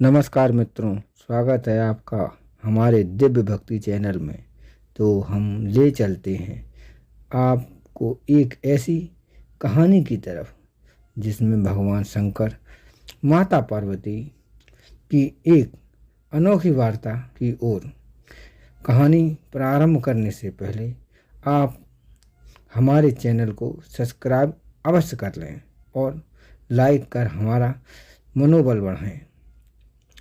नमस्कार मित्रों, स्वागत है आपका हमारे दिव्य भक्ति चैनल में। तो हम ले चलते हैं आपको एक ऐसी कहानी की तरफ जिसमें भगवान शंकर माता पार्वती की एक अनोखी वार्ता की ओर। कहानी प्रारंभ करने से पहले आप हमारे चैनल को सब्सक्राइब अवश्य कर लें और लाइक कर हमारा मनोबल बढ़ाएं,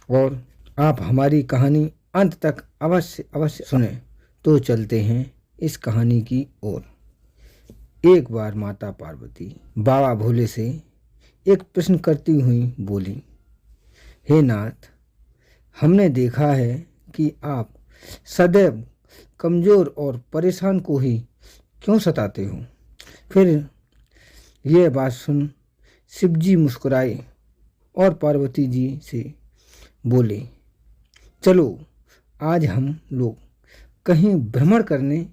और आप हमारी कहानी अंत तक अवश्य सुनें। तो चलते हैं इस कहानी की ओर। एक बार माता पार्वती बाबा भोले से एक प्रश्न करती हुई बोली, हे नाथ, हमने देखा है कि आप सदैव कमज़ोर और परेशान को ही क्यों सताते हो। फिर यह बात सुन शिवजी मुस्कुराए और पार्वती जी से बोले, चलो आज हम लोग कहीं भ्रमण करने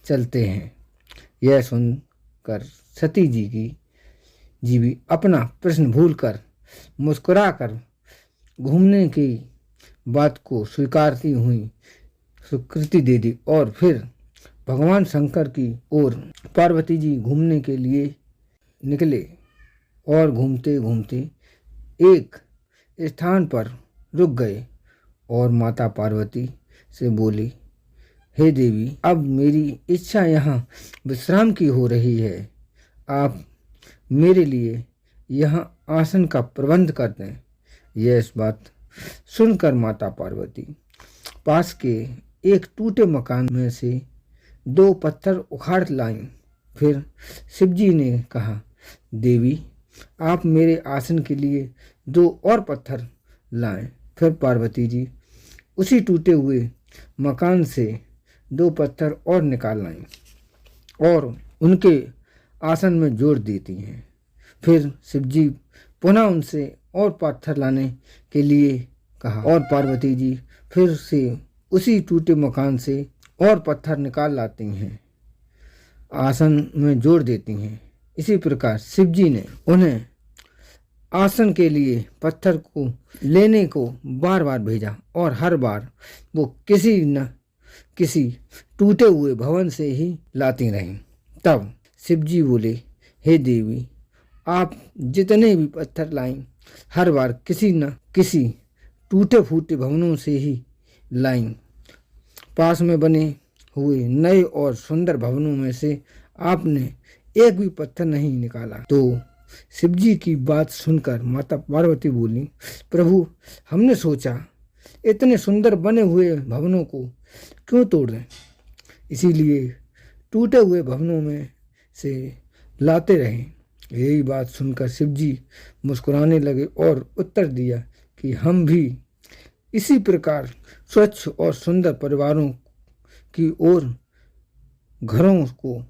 चलते हैं। यह सुनकर सती जी भी अपना प्रश्न भूलकर मुस्कुराकर घूमने की बात को स्वीकारती हुई स्वीकृति दे दी और फिर भगवान शंकर की ओर पार्वती जी घूमने के लिए निकले। और घूमते घूमते एक स्थान पर रुक गए और माता पार्वती से बोली, हे देवी, अब मेरी इच्छा यहाँ विश्राम की हो रही है। आप मेरे लिए यहाँ आसन का प्रबंध कर दें। यह इस बात सुनकर माता पार्वती पास के एक टूटे मकान में से 2 पत्थर उखाड़ लाईं। फिर शिवजी ने कहा, देवी, आप मेरे आसन के लिए 2 और पत्थर लाएं। फिर पार्वती जी उसी टूटे हुए मकान से 2 पत्थर और निकाल लाईं और उनके आसन में जोड़ देती हैं। फिर शिवजी पुनः उनसे और पत्थर लाने के लिए कहा और पार्वती जी फिर से उसी टूटे मकान से और पत्थर निकाल लाती हैं, आसन में जोड़ देती हैं। इसी प्रकार शिवजी ने उन्हें आसन के लिए पत्थर को लेने को बार बार भेजा और हर बार वो किसी न किसी टूटे हुए भवन से ही लाती रहीं। तब शिवजी बोले, हे देवी, आप जितने भी पत्थर लाईं हर बार किसी न किसी टूटे फूटे भवनों से ही लाईं। पास में बने हुए नए और सुंदर भवनों में से आपने एक भी पत्थर नहीं निकाला। तो शिवजी की बात सुनकर माता पार्वती बोली, प्रभु, हमने सोचा इतने सुंदर बने हुए भवनों को क्यों तोड़ दें, इसीलिए टूटे हुए भवनों में से लाते रहें। यही बात सुनकर शिवजी मुस्कुराने लगे और उत्तर दिया कि हम भी इसी प्रकार स्वच्छ और सुंदर परिवारों की ओर घरों को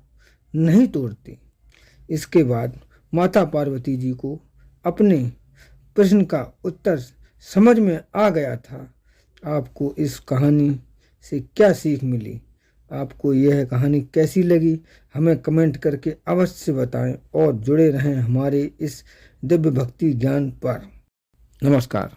नहीं तोड़ते। इसके बाद माता पार्वती जी को अपने प्रश्न का उत्तर समझ में आ गया था। आपको इस कहानी से क्या सीख मिली? आपको यह कहानी कैसी लगी? हमें कमेंट करके अवश्य बताएं और जुड़े रहें हमारे इस दिव्य भक्ति ज्ञान पर। नमस्कार।